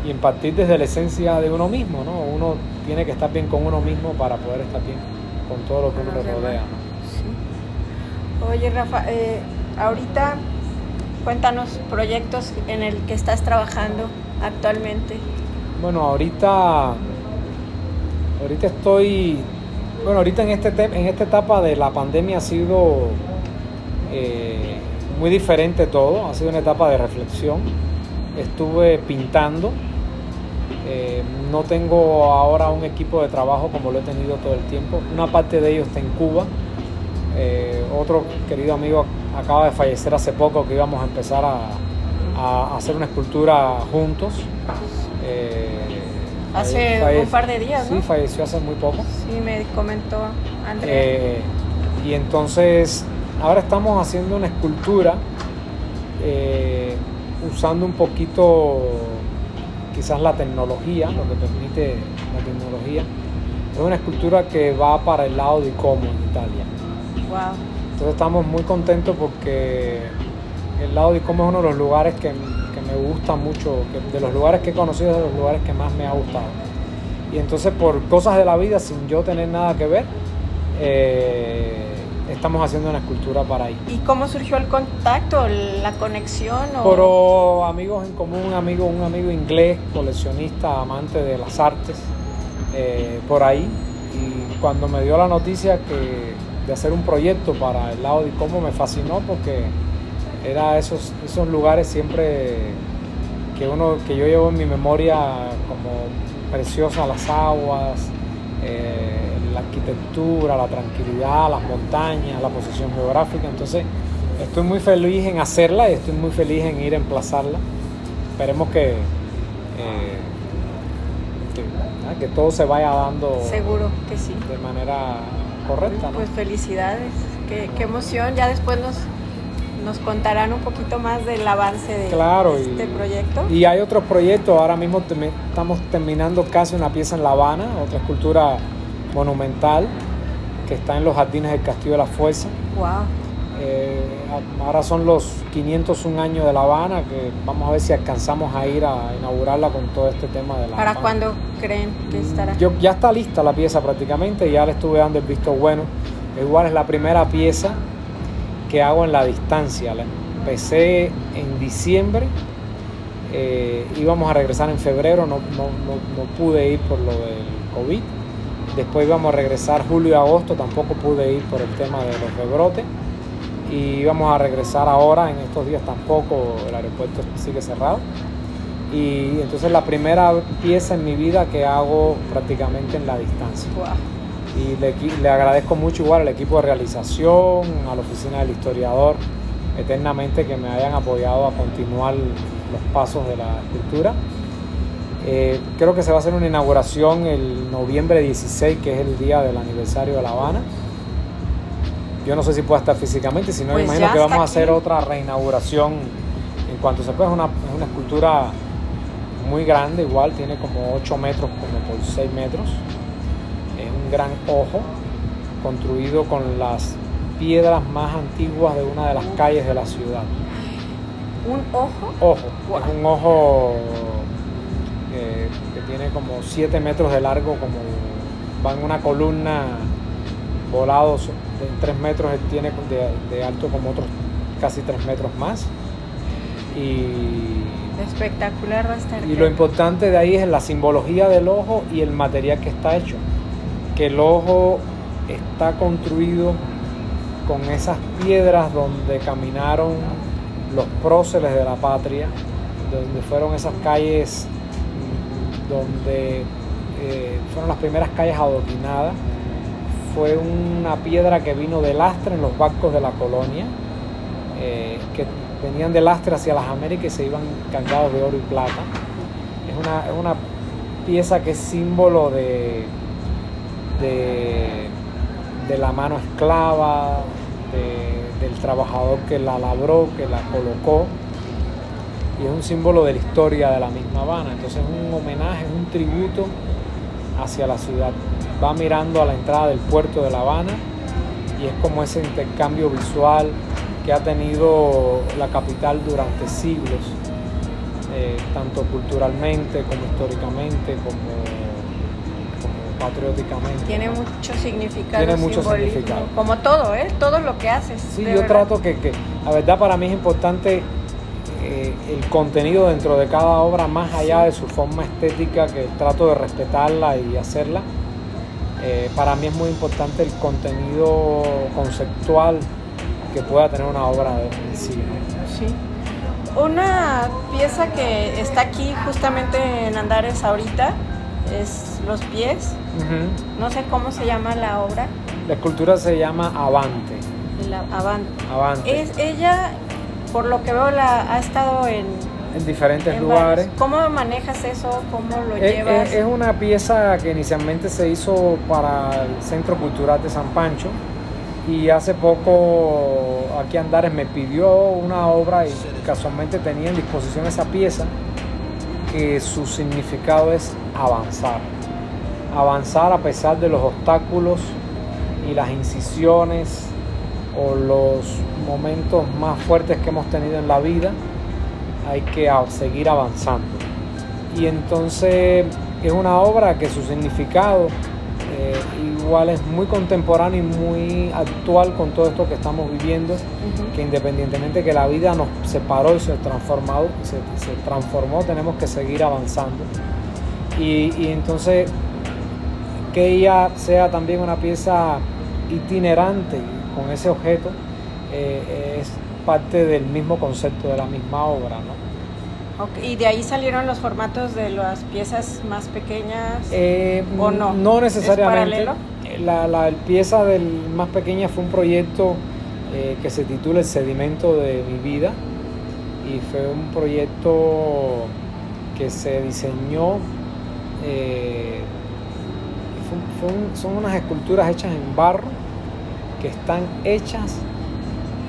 y en partir desde la esencia de uno mismo, ¿no? Uno tiene que estar bien con uno mismo para poder estar bien con todo lo que uno le rodea, ¿no? Sí. Oye, Rafa, ahorita cuéntanos proyectos en el que estás trabajando actualmente. Bueno, ahorita estoy, ahorita en esta etapa de la pandemia ha sido muy diferente todo, ha sido una etapa de reflexión. Estuve pintando, no tengo ahora un equipo de trabajo como lo he tenido todo el tiempo. Una parte de ellos está en Cuba, otro querido amigo acaba de fallecer hace poco, que íbamos a empezar a hacer una escultura juntos. Hace un par de días, ¿no? Sí, falleció hace muy poco. Sí, me comentó Andrea. Y entonces ahora estamos haciendo una escultura usando un poquito quizás la tecnología, lo que permite la tecnología. Es una escultura que va para el lado de Como, en Italia. Wow. Entonces estamos muy contentos porque el lado de Como es uno de los lugares que me gusta mucho, de los lugares que he conocido, es de los lugares que más me ha gustado. Y entonces, por cosas de la vida, sin yo tener nada que ver, estamos haciendo una escultura para ahí. ¿Y cómo surgió el contacto, la conexión? Por amigos en común, un amigo inglés, coleccionista, amante de las artes, por ahí. Y cuando me dio la noticia de hacer un proyecto para el lado de Como, me fascinó, porque era esos lugares siempre que yo llevo en mi memoria como preciosas, las aguas, la arquitectura, la tranquilidad, las montañas, la posición geográfica. Entonces estoy muy feliz en hacerla y estoy muy feliz en ir a emplazarla. Esperemos que todo se vaya dando. Seguro que sí. De manera correcta, ¿no? Pues felicidades, qué emoción. Ya después nos contarán un poquito más del avance de este proyecto. Y hay otros proyectos. Ahora mismo estamos terminando casi una pieza en La Habana, otra escultura monumental que está en los jardines del Castillo de la Fuerza. Wow. Ahora son los 501 años de La Habana, que vamos a ver si alcanzamos a ir a inaugurarla con todo este tema de La Habana. ¿Para cuándo creen que estará? Ya está lista la pieza prácticamente, ya le estuve dando el visto bueno. Igual es la primera pieza que hago en la distancia. La empecé en diciembre, íbamos a regresar en febrero, no pude ir por lo del COVID, Después íbamos a regresar julio y agosto, tampoco pude ir por el tema de los rebrotes. Y íbamos a regresar ahora, en estos días tampoco, el aeropuerto sigue cerrado. Y entonces la primera pieza en mi vida que hago prácticamente en la distancia. Wow. Y le agradezco mucho igual al equipo de realización, a la oficina del historiador, eternamente que me hayan apoyado a continuar los pasos de la escultura. Creo que se va a hacer una inauguración el noviembre 16, que es el día del aniversario de La Habana. Yo no sé si pueda estar físicamente, si no, Pues imagino que vamos a hacer aquí otra reinauguración en cuanto se pueda. Es una escultura muy grande, igual tiene como 8 metros como por 6 metros. Es un gran ojo construido con las piedras más antiguas de una de las calles de la ciudad. ¿Un ojo? Ojo, Wow. es un ojo que tiene como 7 metros de largo, como va en una columna volados en 3 metros, él tiene de alto como otros casi 3 metros más. Y Espectacular va a estar. lo importante de ahí es la simbología del ojo y el material que está hecho. Que el ojo está construido con esas piedras donde caminaron los próceres de la patria, donde fueron esas calles donde fueron las primeras calles adoquinadas. Fue una piedra que vino de lastre en los barcos de la colonia, que venían de lastre hacia las Américas y se iban cargados de oro y plata. Es una pieza que es símbolo de la mano esclava, del trabajador que la labró, que la colocó, y es un símbolo de la historia de la misma Habana. Entonces es un homenaje, es un tributo hacia la ciudad. Va mirando a la entrada del puerto de La Habana y es como ese intercambio visual que ha tenido la capital durante siglos, tanto culturalmente como históricamente, como patrióticamente. Tiene mucho significado. Tiene mucho simbolismo, significado. como todo, todo lo que haces. Sí, de yo verdad. trato que la verdad para mí es importante el contenido dentro de cada obra, más allá de su forma estética, que trato de respetarla y hacerla. Para mí es muy importante el contenido conceptual que pueda tener una obra en sí, ¿no? Sí. Una pieza que está aquí justamente en Andares ahorita es Los Pies. Uh-huh. No sé cómo se llama la obra. La escultura se llama Avante. La Avante. Avante. Ella, por lo que veo, ha estado en diferentes lugares. varios. ¿Cómo manejas eso? ¿Cómo lo llevas? Es una pieza que inicialmente se hizo para el Centro Cultural de San Pancho, y hace poco aquí Andares me pidió una obra y casualmente tenía en disposición esa pieza, que su significado es avanzar a pesar de los obstáculos y las incisiones o los momentos más fuertes que hemos tenido en la vida. Hay que seguir avanzando. Y entonces es una obra que su significado igual es muy contemporáneo y muy actual con todo esto que estamos viviendo. Uh-huh. Que independientemente que la vida nos separó y se transformó, tenemos que seguir avanzando. Y entonces que ella sea también una pieza itinerante con ese objeto es parte del mismo concepto de la misma obra, ¿no? Okay. ¿Y de ahí salieron los formatos de las piezas más pequeñas o no? No necesariamente. ¿Es paralelo? La pieza más pequeña fue un proyecto que se titula El sedimento de mi vida, y fue un proyecto que se diseñó, son unas esculturas hechas en barro que están hechas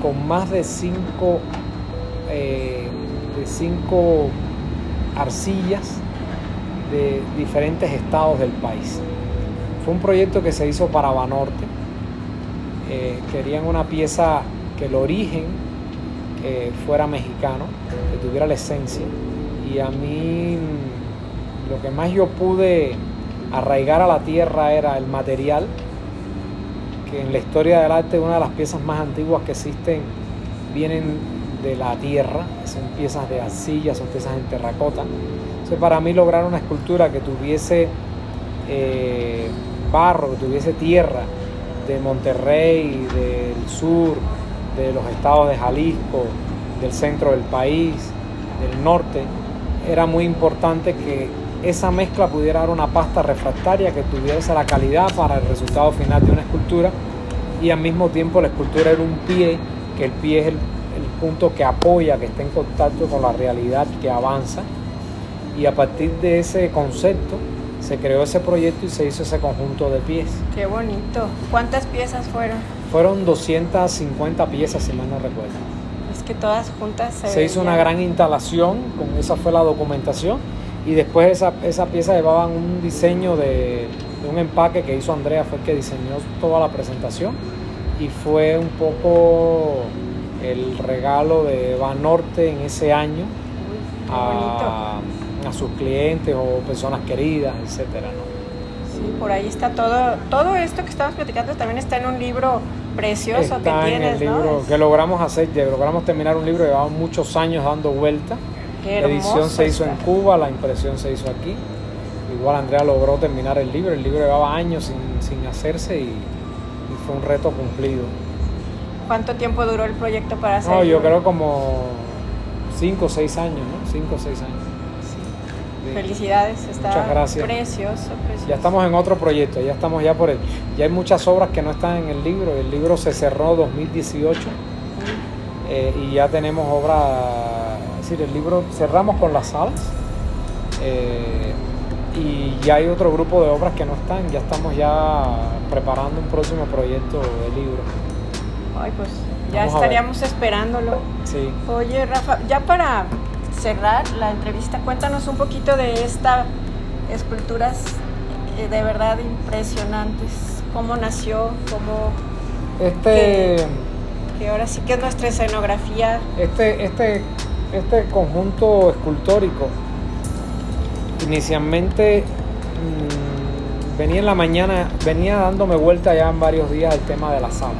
con más de 5 arcillas de diferentes estados del país. Fue un proyecto que se hizo para Banorte. Querían una pieza que el origen fuera mexicano, que tuviera la esencia, y a mí lo que más yo pude arraigar a la tierra era el material, que en la historia del arte una de las piezas más antiguas que existen vienen de la tierra, son piezas de arcilla, son piezas en terracota. Entonces para mí lograr una escultura que tuviese barro, que tuviese tierra, de Monterrey, del sur, de los estados de Jalisco, del centro del país, del norte. Era muy importante que esa mezcla pudiera dar una pasta refractaria que tuviese la calidad para el resultado final de una escultura, y al mismo tiempo la escultura era un pie, que el pie es el punto que apoya, que está en contacto con la realidad, que avanza. Y a partir de ese concepto se creó ese proyecto y se hizo ese conjunto de pies. Qué bonito. ¿Cuántas piezas fueron? Fueron 250 piezas, si mal no recuerdo. Es que todas juntas se hizo una gran instalación, con esa fue la documentación, y después esa pieza llevaban un diseño de un empaque que hizo Andrea, fue el que diseñó toda la presentación, y fue un poco el regalo de Banorte en ese año a sus clientes o personas queridas, etcétera, ¿no? Sí, por ahí está todo esto que estamos platicando también está en un libro precioso que tienes, en el libro, ¿no? Que logramos terminar un libro, llevamos muchos años dando vuelta. La edición se hizo en Cuba, la impresión se hizo aquí. Igual Andrea logró terminar el libro llevaba años sin hacerse y fue un reto cumplido. ¿Cuánto tiempo duró el proyecto para hacerlo? No, yo creo como 5 o 6 años, ¿no? 5 o 6 años. Sí. Felicidades, está muchas gracias. Precioso. Ya estamos en otro proyecto, ya hay muchas obras que no están en el libro se cerró en 2018 y ya tenemos obras, es decir, el libro cerramos con las salas y ya hay otro grupo de obras que no están, ya estamos preparando un próximo proyecto de libro. Ay, pues ya estaríamos esperándolo. Sí. Oye, Rafa, ya para cerrar la entrevista, cuéntanos un poquito de estas esculturas de verdad impresionantes. ¿Cómo nació? Que ahora sí que es nuestra escenografía. Este conjunto escultórico inicialmente venía en la mañana, venía dándome vuelta ya en varios días el tema de las salas.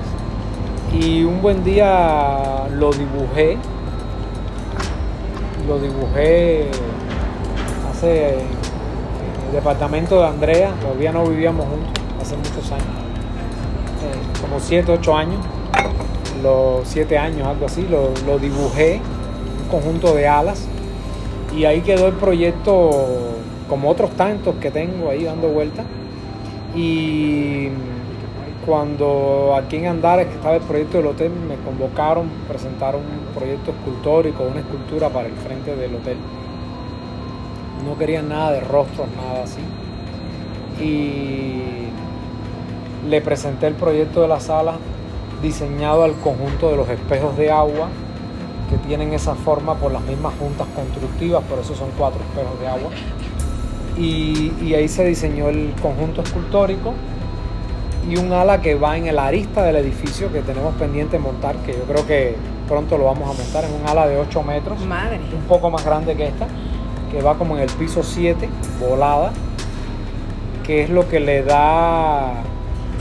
Y un buen día lo dibujé hace en el departamento de Andrea, todavía no vivíamos juntos, hace muchos años, como 7, 8 años, 7 años, algo así, lo dibujé, un conjunto de alas, y ahí quedó el proyecto, como otros tantos que tengo ahí dando vueltas. Y cuando aquí en Andares, que estaba el proyecto del hotel, me convocaron, presentaron un proyecto escultórico, una escultura para el frente del hotel. No querían nada de rostros, nada así. Y le presenté el proyecto de la sala diseñado al conjunto de los espejos de agua, que tienen esa forma por las mismas juntas constructivas, por eso son 4 espejos de agua. Y ahí se diseñó el conjunto escultórico y un ala que va en el arista del edificio que tenemos pendiente de montar, que yo creo que pronto lo vamos a montar, en un ala de 8 metros, un poco más grande que esta, que va como en el piso 7, volada, que es lo que le da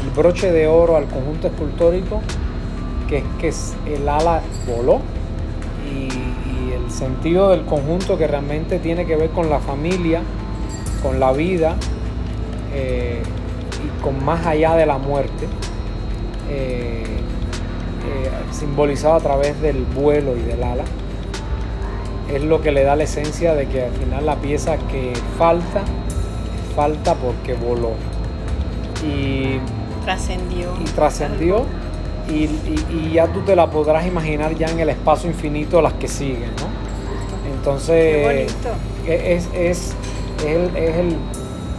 el broche de oro al conjunto escultórico, que es que el ala voló y el sentido del conjunto, que realmente tiene que ver con la familia, con la vida y con más allá de la muerte, simbolizado a través del vuelo y del ala, es lo que le da la esencia de que al final la pieza que falta porque voló y trascendió y ya tú te la podrás imaginar ya en el espacio infinito las que siguen, ¿no? Entonces es el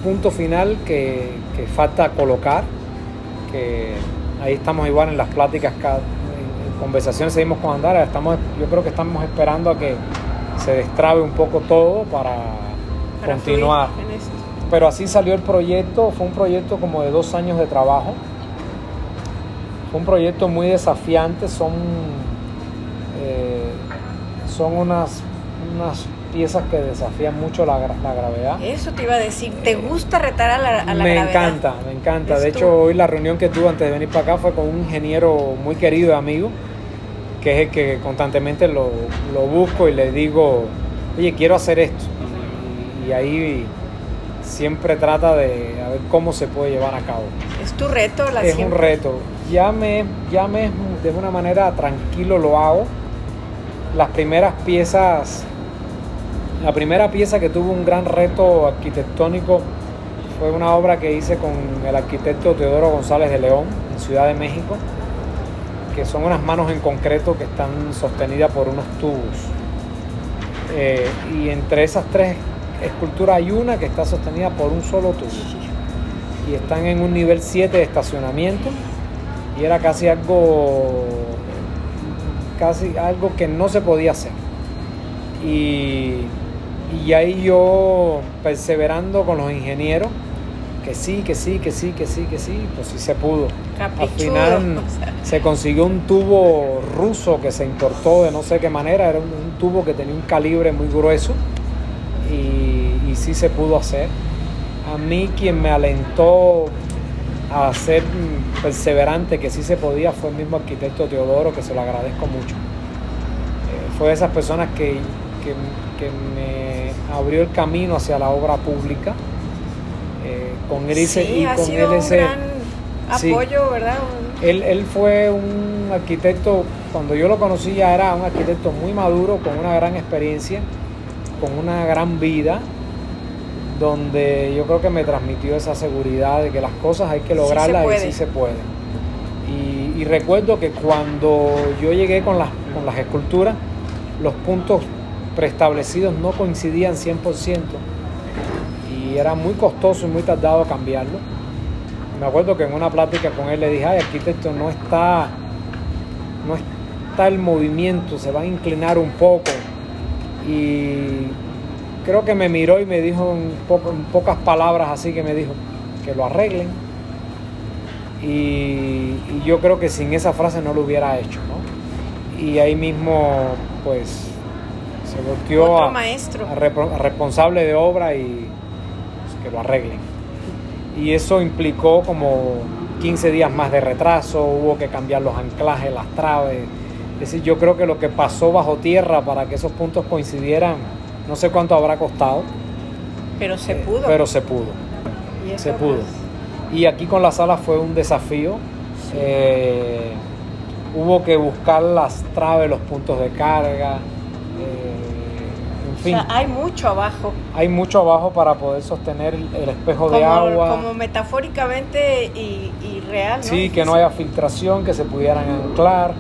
punto final que falta colocar, que ahí estamos igual en las pláticas, en conversaciones seguimos con Andara, yo creo que estamos esperando a que se destrabe un poco todo para continuar. Pero así salió el proyecto, fue un proyecto como de 2 años de trabajo, fue un proyecto muy desafiante, son unas piezas que desafían mucho la gravedad. Eso te iba a decir, ¿te gusta retar a la gravedad? Me encanta. De hecho, hoy la reunión que tuve antes de venir para acá fue con un ingeniero muy querido y amigo, que es el que constantemente lo busco y le digo, oye, quiero hacer esto. Y ahí siempre trata de a ver cómo se puede llevar a cabo. ¿Es tu reto? Es un reto. Ya me de una manera tranquilo lo hago. Las primeras piezas, la primera pieza que tuvo un gran reto arquitectónico fue una obra que hice con el arquitecto Teodoro González de León en Ciudad de México, que son unas manos en concreto que están sostenidas por unos tubos. Y entre esas tres esculturas hay una que está sostenida por un solo tubo. Y están en un nivel 7 de estacionamiento. Y era casi algo que no se podía hacer. Y ahí yo, perseverando con los ingenieros, que sí, pues sí se pudo. Caprichudo. Al final se consiguió un tubo ruso que se importó de no sé qué manera, era un tubo que tenía un calibre muy grueso y sí se pudo hacer. A mí quien me alentó a ser perseverante, que sí se podía, fue el mismo arquitecto Teodoro, que se lo agradezco mucho. Fue de esas personas que me abrió el camino hacia la obra pública. Con él hice, sí, y ha con sido él un gran apoyo, sí. ¿Verdad? Él fue un arquitecto, cuando yo lo conocí ya era un arquitecto muy maduro, con una gran experiencia, con una gran vida, donde yo creo que me transmitió esa seguridad de que las cosas hay que lograrlas y sí se puede. Y recuerdo que cuando yo llegué con las esculturas, los puntos preestablecidos no coincidían 100%. Y era muy costoso y muy tardado cambiarlo. Me acuerdo que en una plática con él le dije, ay, arquitecto, no está el movimiento, se va a inclinar un poco. Y creo que me miró y me dijo en pocas palabras así, que me dijo que lo arreglen. Y yo creo que sin esa frase no lo hubiera hecho, ¿no? Y ahí mismo pues se volteó a responsable de obra y que lo arreglen. Y eso implicó como 15 días más de retraso, hubo que cambiar los anclajes, las traves. Es decir, yo creo que lo que pasó bajo tierra para que esos puntos coincidieran, no sé cuánto habrá costado. Pero se pudo. Pero se pudo. ¿Y se pudo. Y aquí con la sala fue un desafío. Sí. Hubo que buscar las traves, los puntos de carga. En fin, o sea, hay mucho abajo. Hay mucho abajo para poder sostener el espejo de agua. Como metafóricamente y real, ¿no? Sí, que no haya filtración, que se pudieran anclar.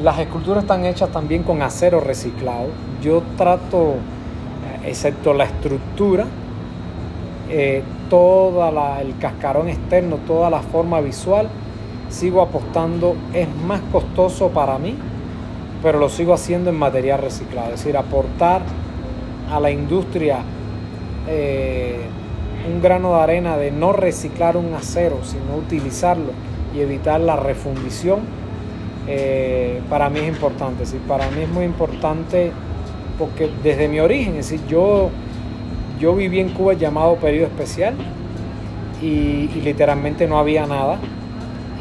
Las esculturas están hechas también con acero reciclado. Yo trato, excepto la estructura, el cascarón externo, toda la forma visual, sigo apostando, es más costoso para mí, pero lo sigo haciendo en material reciclado, es decir, aportar a la industria un grano de arena de no reciclar un acero, sino utilizarlo y evitar la refundición. Para mí es importante, es decir, para mí es muy importante porque desde mi origen, es decir, yo viví en Cuba el llamado periodo especial y literalmente no había nada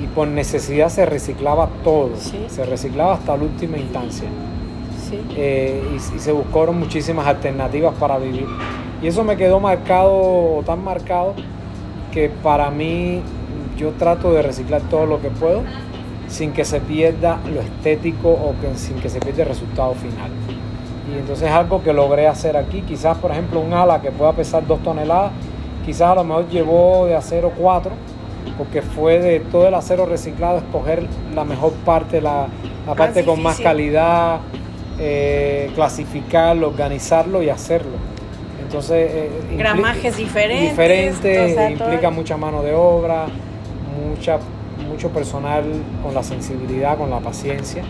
y por necesidad se reciclaba todo, ¿sí? Se reciclaba hasta la última instancia. Sí. Y se buscaron muchísimas alternativas para vivir y eso me quedó marcado, tan marcado, que para mí yo trato de reciclar todo lo que puedo sin que se pierda lo estético o sin que se pierda el resultado final. Y entonces es algo que logré hacer aquí. Quizás, por ejemplo, un ala que pueda pesar 2 toneladas, quizás a lo mejor llevó de acero 4, porque fue de todo el acero reciclado escoger la mejor parte, la parte con más calidad, clasificarlo, organizarlo y hacerlo. Entonces, gramajes diferentes, implica mucha mano de obra, mucho personal con la sensibilidad, con la paciencia.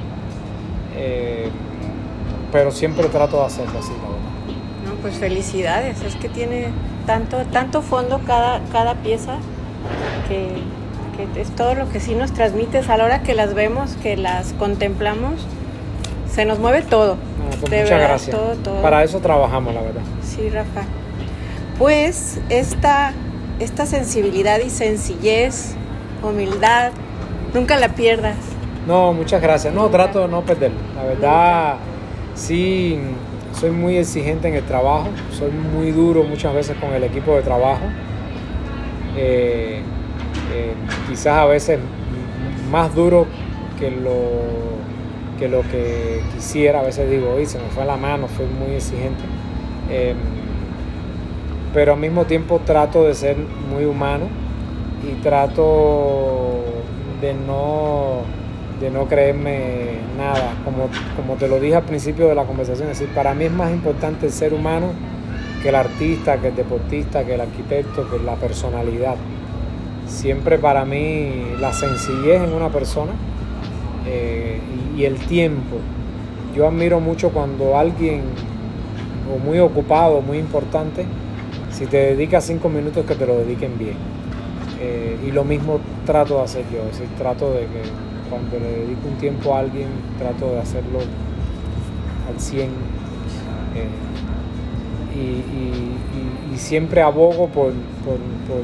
Pero siempre trato de hacerlo así, la verdad. No, pues felicidades, es que tiene tanto fondo cada pieza que es todo lo que sí nos transmites a la hora que las vemos, que las contemplamos, se nos mueve todo. Pues muchas verdad, gracias. Todo. Para eso trabajamos, la verdad. Sí, Rafa. Pues esta sensibilidad y sencillez, humildad, nunca la pierdas. No, muchas gracias. No, trato de no perderlo. La verdad, sí, soy muy exigente en el trabajo, soy muy duro muchas veces con el equipo de trabajo. Quizás a veces más duro que lo que quisiera. A veces digo, oye, se me fue la mano, fui muy exigente. Pero al mismo tiempo trato de ser muy humano y trato de no creerme nada. Como te lo dije al principio de la conversación, es decir, para mí es más importante el ser humano que el artista, que el deportista, que el arquitecto, que la personalidad. Siempre para mí la sencillez en una persona y el tiempo. Yo admiro mucho cuando alguien, o muy ocupado, muy importante, si te dedicas 5 minutos, que te lo dediquen bien. Y lo mismo trato de hacer yo, es decir, trato de que cuando le dedico un tiempo a alguien, trato de hacerlo al 100. Y siempre abogo por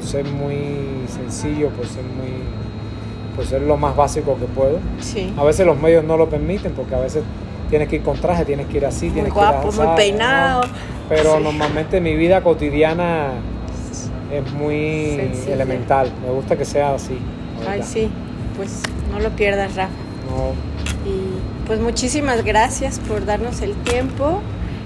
ser muy sencillo, por ser lo más básico que puedo. Sí. A veces los medios no lo permiten, porque a veces tienes que ir con traje, tienes que ir así, Muy tienes guapo, que ir así, muy peinado. ¿no? Pero sí. Normalmente mi vida cotidiana es muy Sencilla. Elemental. Me gusta que sea así. Ay, sí, pues no lo pierdas, Rafa. No. Y pues muchísimas gracias por darnos el tiempo.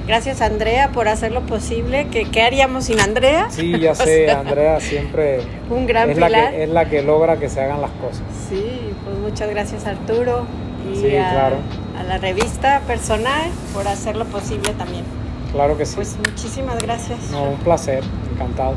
Gracias, Andrea, por hacerlo posible. ¿Qué haríamos sin Andrea? Sí, ya sé, Andrea siempre un gran es pilar. es la que logra que se hagan las cosas. Sí, pues muchas gracias, Arturo. Y Sí, claro. A la revista Personal por hacerlo posible también. Claro que sí. Pues muchísimas gracias. No, un placer, encantado.